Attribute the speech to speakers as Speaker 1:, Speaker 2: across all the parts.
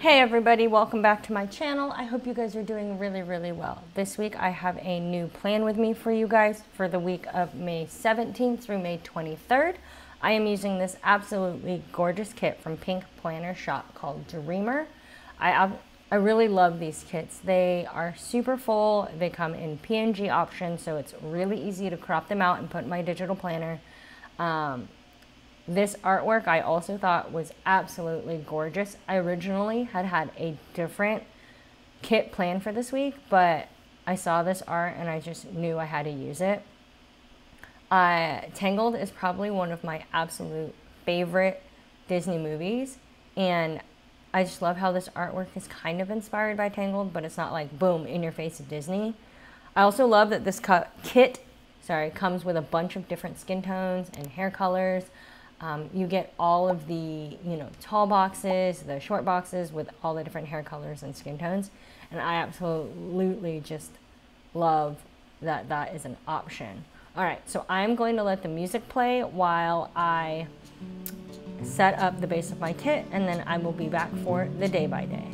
Speaker 1: Hey everybody, welcome back to my channel. I hope you guys are doing really well. This week I have a new plan with me for you guys for the week of May 17th through May 23rd. I am using this absolutely gorgeous kit from Pink Planner Shop called Dreamer. I really love these kits. They are super full. They come in PNG options, so it's really easy to crop them out and put in my digital planner. This artwork I also thought was absolutely gorgeous. I originally had a different kit planned for this week, but I saw this art and I just knew I had to use it. Tangled is probably one of my absolute favorite Disney movies, and I just love how this artwork is kind of inspired by Tangled, but it's not like boom in your face of Disney. I also love that this kit comes with a bunch of different skin tones and hair colors. You get all of the, tall boxes, the short boxes with all the different hair colors and skin tones. And I absolutely just love that that is an option. All right, so I'm going to let the music play while I set up the base of my kit, and then I will be back for the day by day.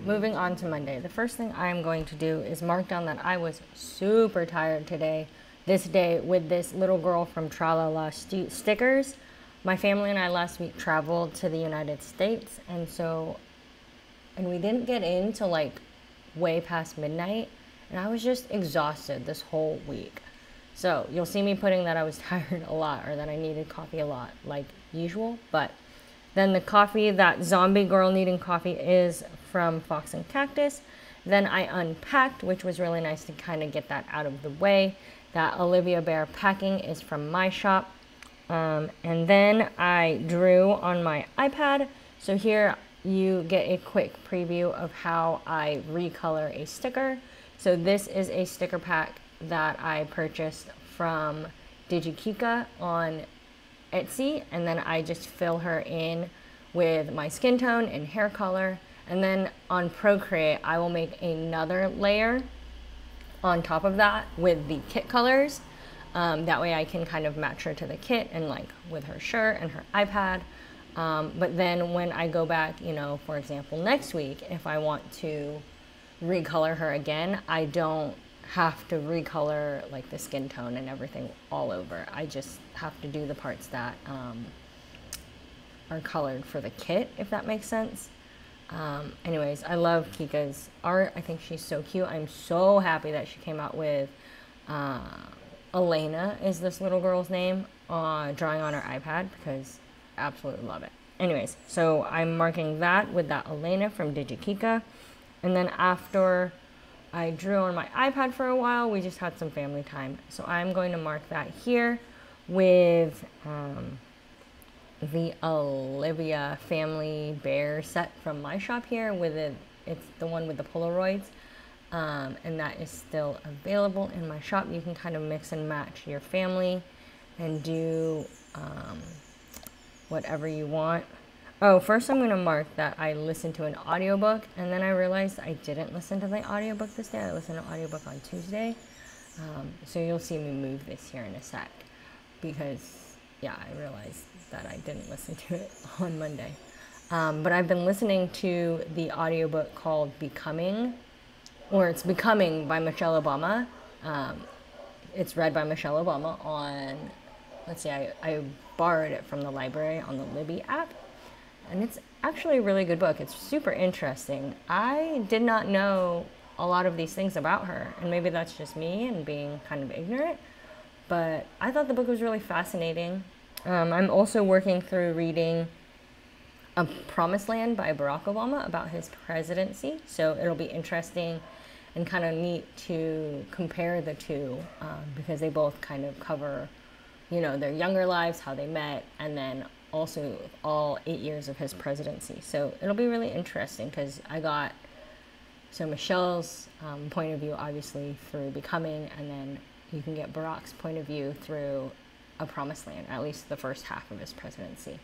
Speaker 1: Moving on to Monday. The first thing I'm going to do is mark down that I was super tired this day with this little girl from Tralala stickers. My family and I last week traveled to the United States, and we didn't get in till like way past midnight, and I was just exhausted this whole week. So you'll see me putting that I was tired a lot, or that I needed coffee a lot like usual, but then the coffee, that zombie girl needing coffee, is from Fox and Cactus. Then I unpacked, which was really nice to kind of get that out of the way. That Olivia Bear packing is from my shop. And then I drew on my iPad. So here you get a quick preview of how I recolor a sticker. So this is a sticker pack that I purchased from Digikika on Etsy, and then I just fill her in with my skin tone and hair color, and then on Procreate I will make another layer on top of that with the kit colors. That way I can kind of match her to the kit and like with her shirt and her iPad. But then when I go back, you know, for example, next week, if I want to recolor her again, I don't have to recolor like the skin tone and everything all over. I just have to do the parts that are colored for the kit, if that makes sense. Anyways, I love Kika's art. I think she's so cute. I'm so happy that she came out with Elena is this little girl's name, drawing on her iPad, because I absolutely love it. Anyways, so I'm marking that with that Elena from Digikika. And then after I drew on my iPad for a while, we just had some family time. So I'm going to mark that here with the Olivia family bear set from my shop here. It's the one with the Polaroids. And that is still available in my shop. You can kind of mix and match your family and do whatever you want. Oh, first I'm going to mark that I listened to an audiobook, and then I realized I didn't listen to the audiobook this day. I listened to an audiobook on Tuesday. So you'll see me move this here in a sec, because yeah, I realized that I didn't listen to it on Monday. But I've been listening to the audiobook called Becoming, or it's Becoming by Michelle Obama. It's read by Michelle Obama on, let's see, I borrowed it from the library on the Libby app. And it's actually a really good book. It's super interesting. I did not know a lot of these things about her, and maybe that's just me and being kind of ignorant, but I thought the book was really fascinating. I'm also working through reading A Promised Land by Barack Obama about his presidency, so it'll be interesting and kind of neat to compare the two, because they both kind of cover, you know, their younger lives, how they met, and then also all 8 years of his presidency. So it'll be really interesting, because I got Michelle's point of view obviously through Becoming, and then you can get Barack's point of view through A Promised Land, at least the first half of his presidency.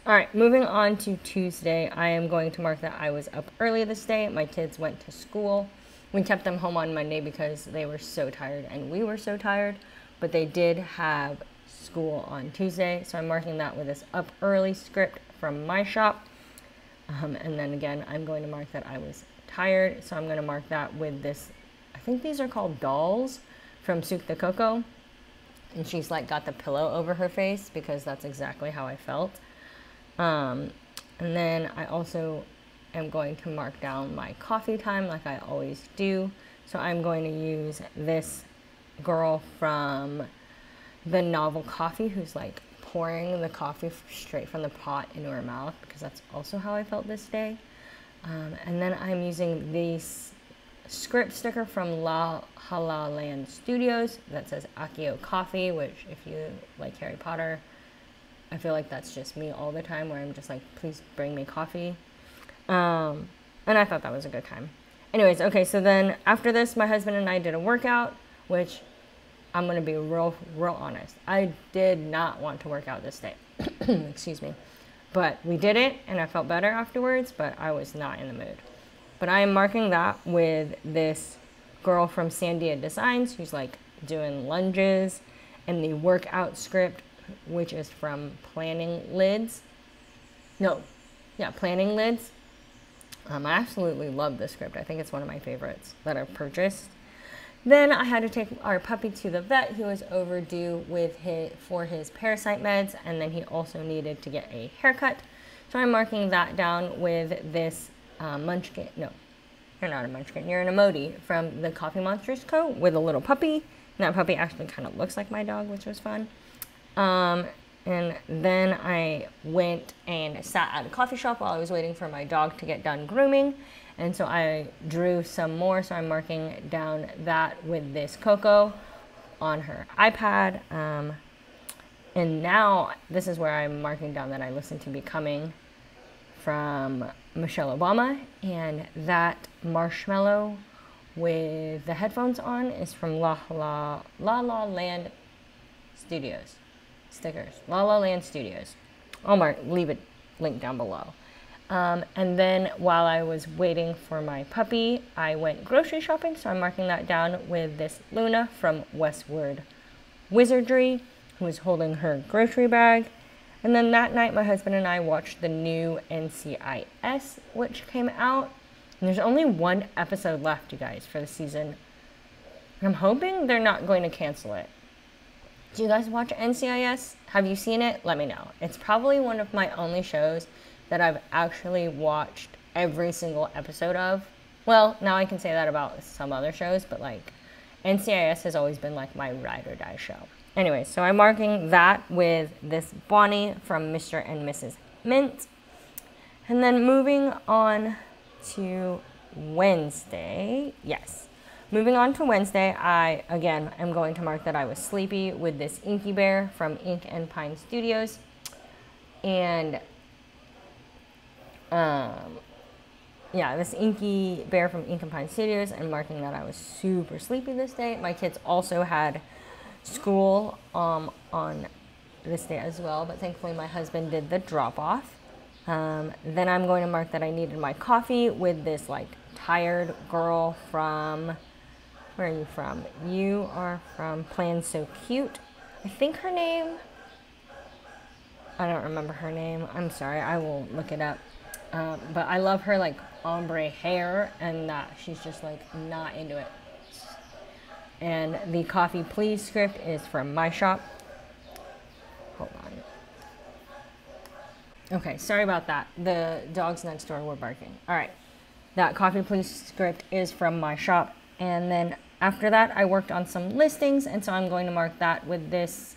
Speaker 1: All right, moving on to Tuesday, I am going to mark that I was up early this day. My kids went to school. We kept them home on Monday because they were so tired and we were so tired, but they did have school on Tuesday, so I'm marking that with this up early script from my shop. And then again, I'm going to mark that I was tired, so I'm going to mark that with this, I think these are called dolls from Souk the Coco, and she's like got the pillow over her face, because that's exactly how I felt. And then I also am going to mark down my coffee time like I always do, so I'm going to use this girl from the novel Coffee, who's like pouring the coffee straight from the pot into her mouth, because that's also how I felt this day. And then I'm using this script sticker from La Hala Land Studios that says Akio Coffee, which if you like Harry Potter, I feel like that's just me all the time, where I'm just like, please bring me coffee. And I thought that was a good time. Anyways, okay, so then after this, my husband and I did a workout, which I'm going to be real honest. I did not want to work out this day. Excuse me. But we did it, and I felt better afterwards, but I was not in the mood. But I am marking that with this girl from Sandia Designs, who's like doing lunges, and the workout script, which is from Planning Lids. Planning Lids. I absolutely love this script. I think it's one of my favorites that I've purchased. Then I had to take our puppy to the vet, who was overdue for his parasite meds, and then he also needed to get a haircut. So I'm marking that down with this munchkin. No, you're not a munchkin. You're an emoji from the Coffee Monsters Co. with a little puppy. And that puppy actually kind of looks like my dog, which was fun. And then I went and sat at a coffee shop while I was waiting for my dog to get done grooming. And so I drew some more, so I'm marking down that with this Coco on her iPad. And now this is where I'm marking down that I listened to Becoming from Michelle Obama, and that marshmallow with the headphones on is from La La Land Studios. Stickers. La La Land Studios. I'll leave it link down below. And then while I was waiting for my puppy, I went grocery shopping, so I'm marking that down with this Luna from Westward Wizardry, who is holding her grocery bag. And then that night, my husband and I watched the new NCIS, which came out. And there's only one episode left, you guys, for the season. I'm hoping they're not going to cancel it. Do you guys watch NCIS? Have you seen it? Let me know. It's probably one of my only shows that I've actually watched every single episode of. Well, now I can say that about some other shows, but like NCIS has always been like my ride or die show. Anyway, so I'm marking that with this Bonnie from Mr. and Mrs. Mint. And then moving on to Wednesday. Yes. Moving on to Wednesday, I, again, am going to mark that I was sleepy with this Inky Bear from Ink and Pine Studios. And yeah, this Inky Bear from Ink and Pine Studios, and marking that I was super sleepy this day. My kids also had school on this day as well, but thankfully my husband did the drop-off. Then I'm going to mark that I needed my coffee with this like tired girl from, where are you from? You are from Plan So Cute. I think her name, I don't remember her name. I'm sorry, I will look it up. But I love her like ombre hair, and that she's just like not into it. And the Coffee Please script is from my shop. Hold on. Okay, sorry about that. The dogs next door were barking. All right, that Coffee Please script is from my shop. And then after that, I worked on some listings, and so I'm going to mark that with this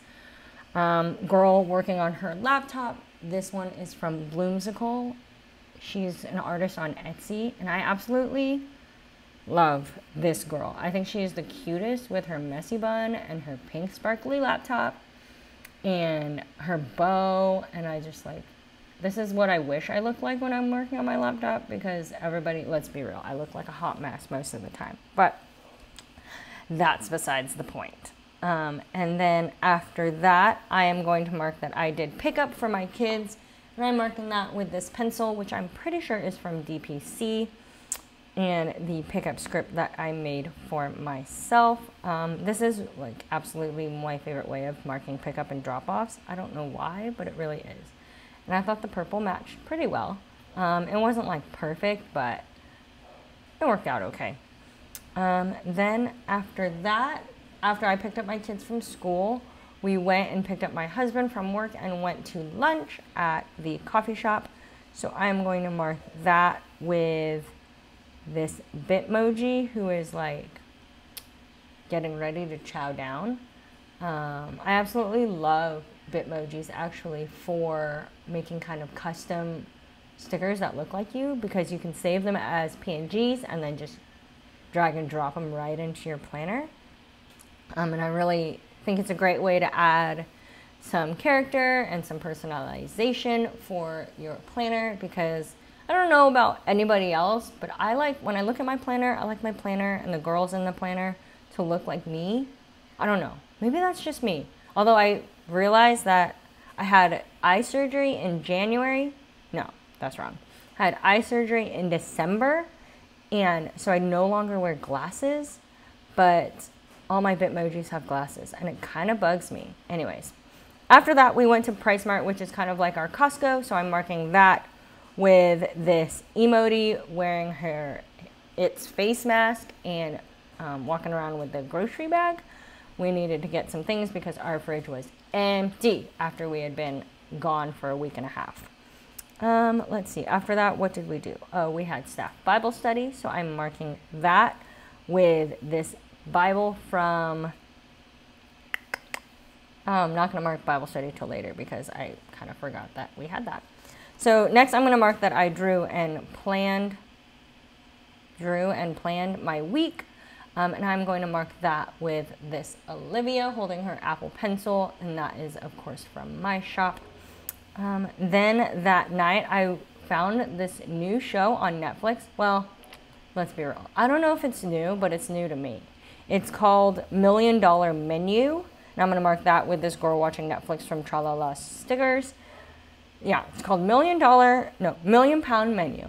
Speaker 1: girl working on her laptop. This one is from Bloomsicle. She's an artist on Etsy, and I absolutely love this girl. I think she is the cutest with her messy bun and her pink sparkly laptop and her bow. And I just like, this is what I wish I looked like when I'm working on my laptop, because everybody, let's be real, I look like a hot mess most of the time. But that's besides the point. And then after that, I am going to mark that I did pickup for my kids. And I'm marking that with this pencil, which I'm pretty sure is from DPC, and the pickup script that I made for myself. This is like absolutely my favorite way of marking pickup and drop-offs. I don't know why, but it really is. And I thought the purple matched pretty well. It wasn't like perfect, but it worked out okay. Then after that, after I picked up my kids from school, we went and picked up my husband from work and went to lunch at the coffee shop. So I'm going to mark that with this Bitmoji, who is like getting ready to chow down. I absolutely love Bitmojis actually for making kind of custom stickers that look like you, because you can save them as PNGs and then just drag and drop them right into your planner. And I really think it's a great way to add some character and some personalization for your planner, because I don't know about anybody else, but I like, when I look at my planner, I like my planner and the girls in the planner to look like me. I don't know. Maybe that's just me. Although I realized that I had eye surgery in January. No, that's wrong. I had eye surgery in December, and so I no longer wear glasses, but all my Bitmojis have glasses, and it kind of bugs me. Anyways, after that, we went to PriceSmart, which is kind of like our Costco, so I'm marking that with this emoji wearing its face mask and walking around with the grocery bag. We needed to get some things because our fridge was empty after we had been gone for a week and a half. Let's see, after that, what did we do? Oh, we had staff Bible study, so I'm marking that with this Bible from, I'm not going to mark Bible study till later because I kind of forgot that we had that. So next I'm going to mark that I drew and planned my week. And I'm going to mark that with this Olivia holding her Apple Pencil, and that is of course from my shop. Then that night I found this new show on Netflix. Well, let's be real. I don't know if it's new, but it's new to me. It's called $1 Million Menu. And I'm going to mark that with this girl watching Netflix from Tralala Stickers. Yeah, it's called $1 Million Pound Menu.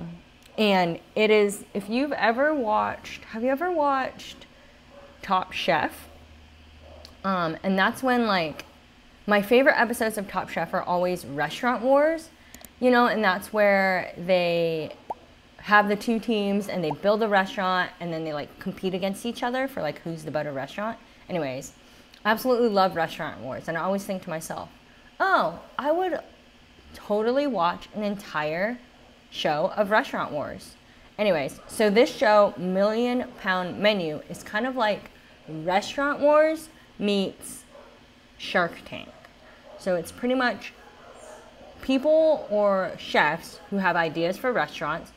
Speaker 1: And it is, if you've ever watched, have you ever watched Top Chef? And that's when, like, my favorite episodes of Top Chef are always restaurant wars, you know, and that's where they have the two teams and they build a restaurant and then they like compete against each other for like who's the better restaurant. Anyways, I absolutely love restaurant wars, and I always think to myself, oh, I would totally watch an entire show of restaurant wars. Anyways, so this show, $1 Million Menu, is kind of like Restaurant Wars meets Shark Tank. So it's pretty much people or chefs who have ideas for restaurants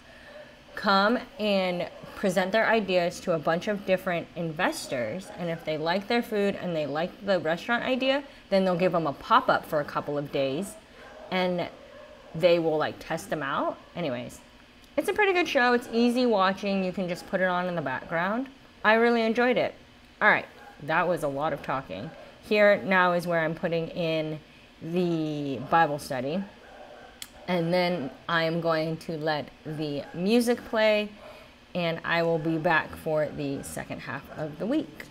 Speaker 1: come and present their ideas to a bunch of different investors, and if they like their food and they like the restaurant idea, then they'll give them a pop-up for a couple of days and they will like test them out. Anyways, it's a pretty good show. It's easy watching. You can just put it on in the background. I really enjoyed it. All right, that was a lot of talking. Here now is where I'm putting in the Bible study. And then I am going to let the music play, and I will be back for the second half of the week.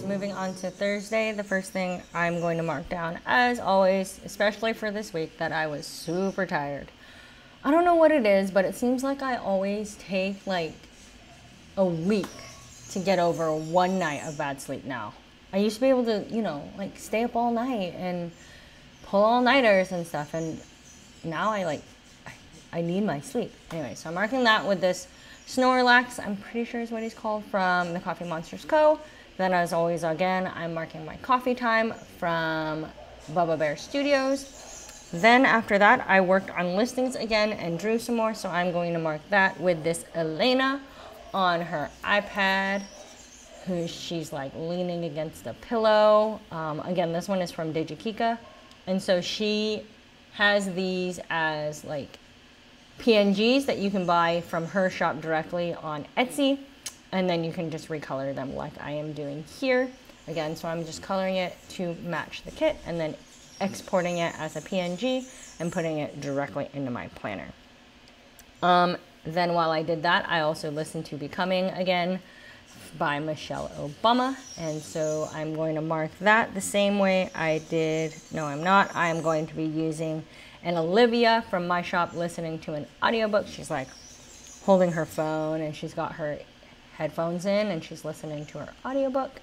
Speaker 1: Moving on to Thursday, the first thing I'm going to mark down, as always, especially for this week, that I was super tired. I don't know what it is, but it seems like I always take like a week to get over one night of bad sleep now. I used to be able to, you know, like stay up all night and pull all-nighters and stuff, and now I need my sleep. Anyway, so I'm marking that with this Snorlax, I'm pretty sure is what he's called, from the Coffee Monsters Co. Then, as always, again, I'm marking my coffee time from Bubba Bear Studios. Then after that, I worked on listings again and drew some more, so I'm going to mark that with this Elena on her iPad, she's like leaning against a pillow. Again, this one is from Digikika. And so she has these as like PNGs that you can buy from her shop directly on Etsy. And then you can just recolor them like I am doing here. Again, so I'm just coloring it to match the kit and then exporting it as a PNG and putting it directly into my planner. Then while I did that, I also listened to Becoming again by Michelle Obama. And so I'm going to mark that the same way I did. No, I'm not. I am going to be using an Olivia from my shop listening to an audiobook. She's like holding her phone and she's got her headphones in and she's listening to her audiobook.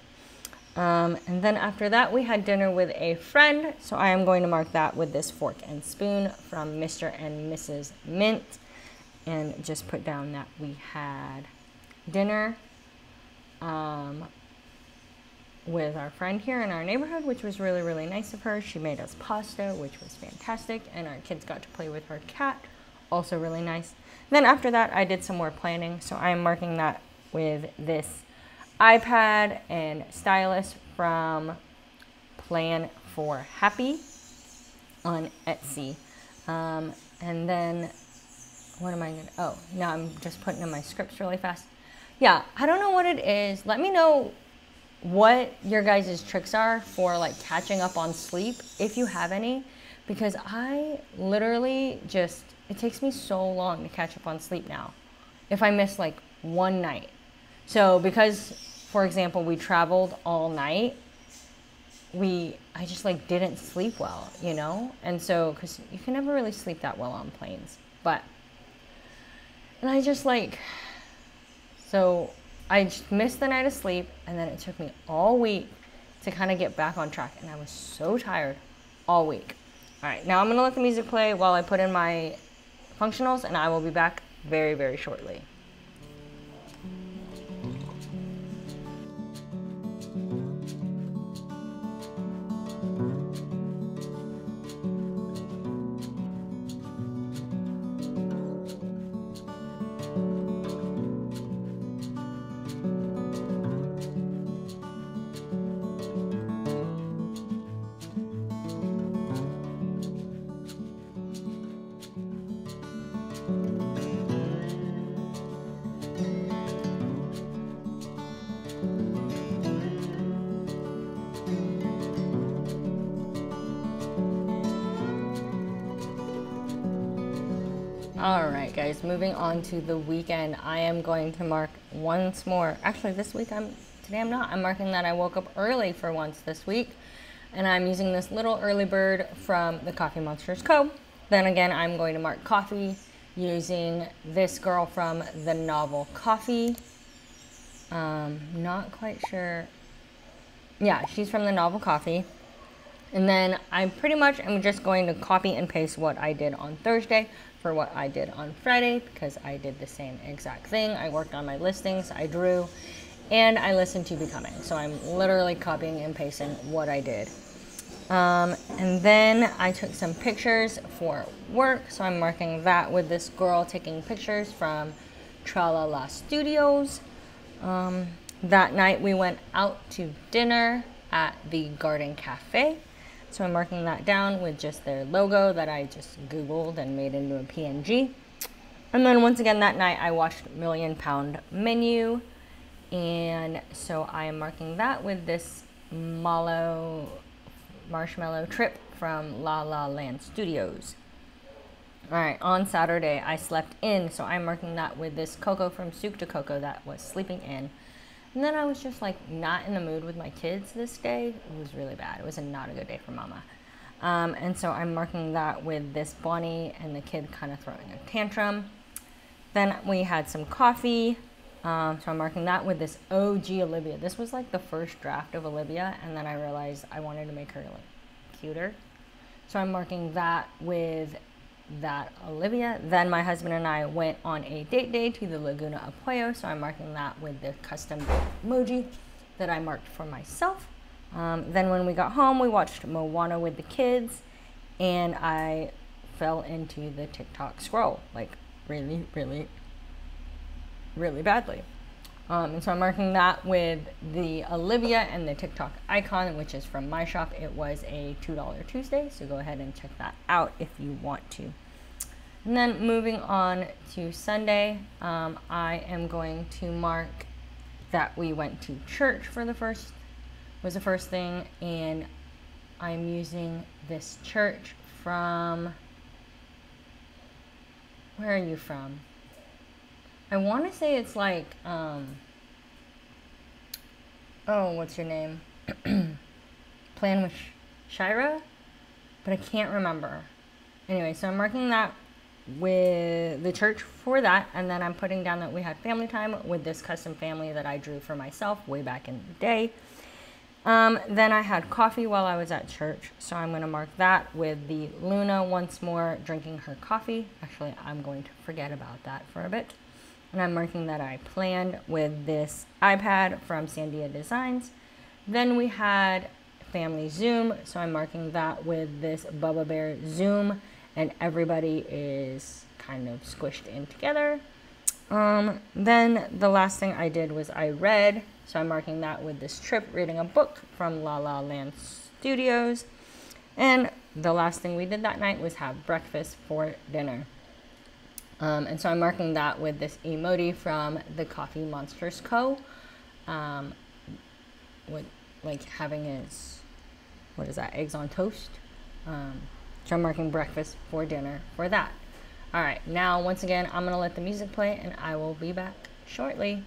Speaker 1: And then after that, we had dinner with a friend. So I am going to mark that with this fork and spoon from Mr. and Mrs. Mint. And just put down that we had dinner with our friend here in our neighborhood, which was really, really nice of her. She made us pasta, which was fantastic. And our kids got to play with her cat, also really nice. Then after that, I did some more planning. So I am marking that with this iPad and stylus from Plan for Happy on Etsy. And then what am I gonna, oh, now I'm just putting in my scripts really fast. Yeah, I don't know what it is. Let me know what your guys' tricks are for like catching up on sleep, if you have any, because I literally just, it takes me so long to catch up on sleep now if I miss like one night. So because, for example, we traveled all night, I just like didn't sleep well, you know? And so, because you can never really sleep that well on planes, and I just like, so I just missed the night of sleep, and then it took me all week to kind of get back on track, and I was so tired all week. All right, now I'm gonna let the music play while I put in my functionals, and I will be back very, very shortly. All right, guys, moving on to the weekend. I am going to mark once more. Actually, this week today I'm not. I'm marking that I woke up early for once this week, and I'm using this little early bird from the Coffee Monsters Co. Then again, I'm going to mark coffee using this girl from the Novel Coffee. Not quite sure. Yeah, she's from the Novel Coffee. And then I pretty much am just going to copy and paste what I did on Thursday for what I did on Friday, because I did the same exact thing. I worked on my listings, I drew, and I listened to Becoming. So I'm literally copying and pasting what I did. And then I took some pictures for work. So I'm marking that with this girl taking pictures from Tralala Studios. That night we went out to dinner at the Garden Cafe. So I'm marking that down with just their logo that I just Googled and made into a PNG. And then once again that night I watched Million Pound Menu. And so I am marking that with this marshmallow trip from La La Land Studios. All right, on Saturday I slept in. So I'm marking that with this Coco from Souk to Coco that was sleeping in. And then I was just like not in the mood with my kids this day. It was really bad. It was not a good day for mama. And so I'm marking that with this Bonnie and the kid kind of throwing a tantrum. Then we had some coffee. So I'm marking that with this OG Olivia. This was like the first draft of Olivia, and then I realized I wanted to make her like cuter. So I'm marking that with that Olivia. Then my husband and I went on a date day to the Laguna of Puyo, so I'm marking that with the custom emoji that I marked for myself. Then when we got home, we watched Moana with the kids, and I fell into the TikTok scroll, like really, really, really badly. And so I'm marking that with the Olivia and the TikTok icon, which is from my shop. It was a $2 Tuesday, so go ahead and check that out if you want to. And then moving on to Sunday, I am going to mark that we went to church for the first thing, and I'm using this church from, where are you from? I want to say it's like, oh, what's your name? Plan with Shira, but I can't remember. Anyway, so I'm marking that with the church for that, and then I'm putting down that we had family time with this custom family that I drew for myself way back in the day. Then I had coffee while I was at church, so I'm going to mark that with the Luna once more drinking her coffee. Actually, I'm going to forget about that for a bit. And I'm marking that I planned with this iPad from Sandia Designs. Then we had family Zoom, so I'm marking that with this Bubba Bear Zoom, and everybody is kind of squished in together. Then the last thing I did was I read, so I'm marking that with this trip reading a book from La La Land Studios. And the last thing we did that night was have breakfast for dinner. And so I'm marking that with this emoji from the Coffee Monsters Co. With like having his, what is that, eggs on toast. So I'm marking breakfast for dinner for that. All right, now once again, I'm gonna let the music play and I will be back shortly.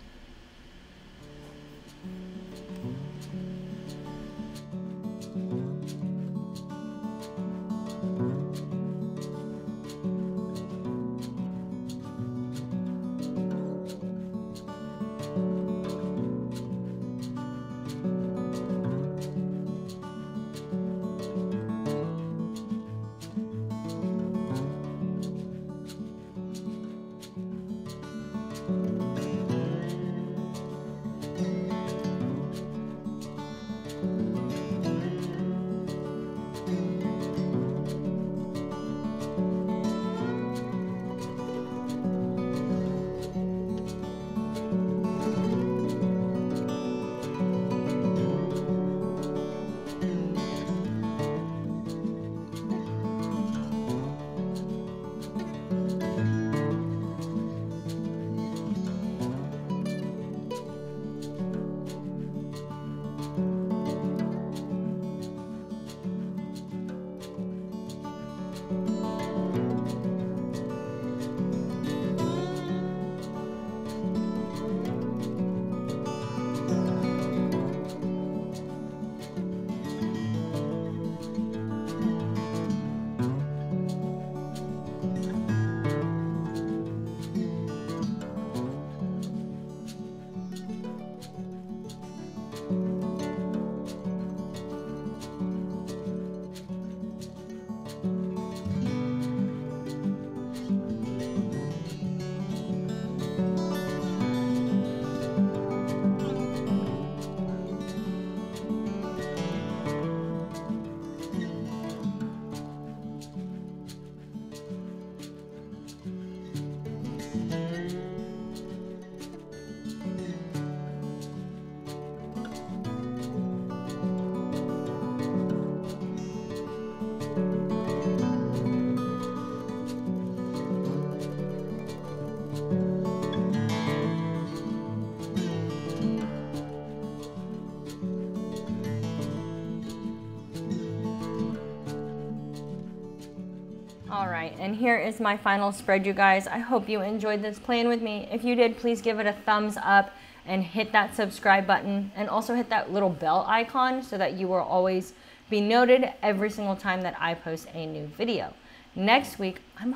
Speaker 1: All right, and here is my final spread, you guys. I hope you enjoyed this playing with me. If you did, please give it a thumbs up and hit that subscribe button, and also hit that little bell icon so that you will always be noted every single time that I post a new video. Next week, I'm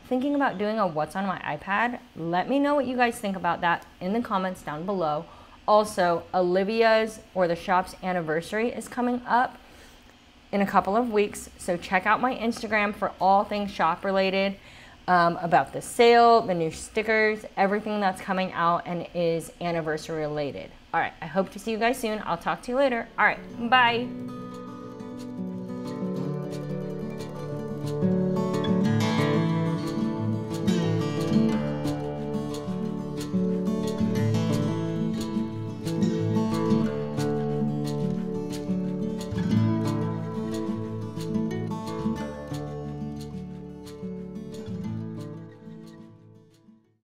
Speaker 1: thinking about doing a what's on my iPad. Let me know what you guys think about that in the comments down below. Also, Olivia's, or the shop's anniversary is coming up in a couple of weeks, so check out my Instagram for all things shop related, about the sale, the new stickers, everything that's coming out and is anniversary related. All right, I hope to see you guys soon. I'll talk to you later. All right, bye.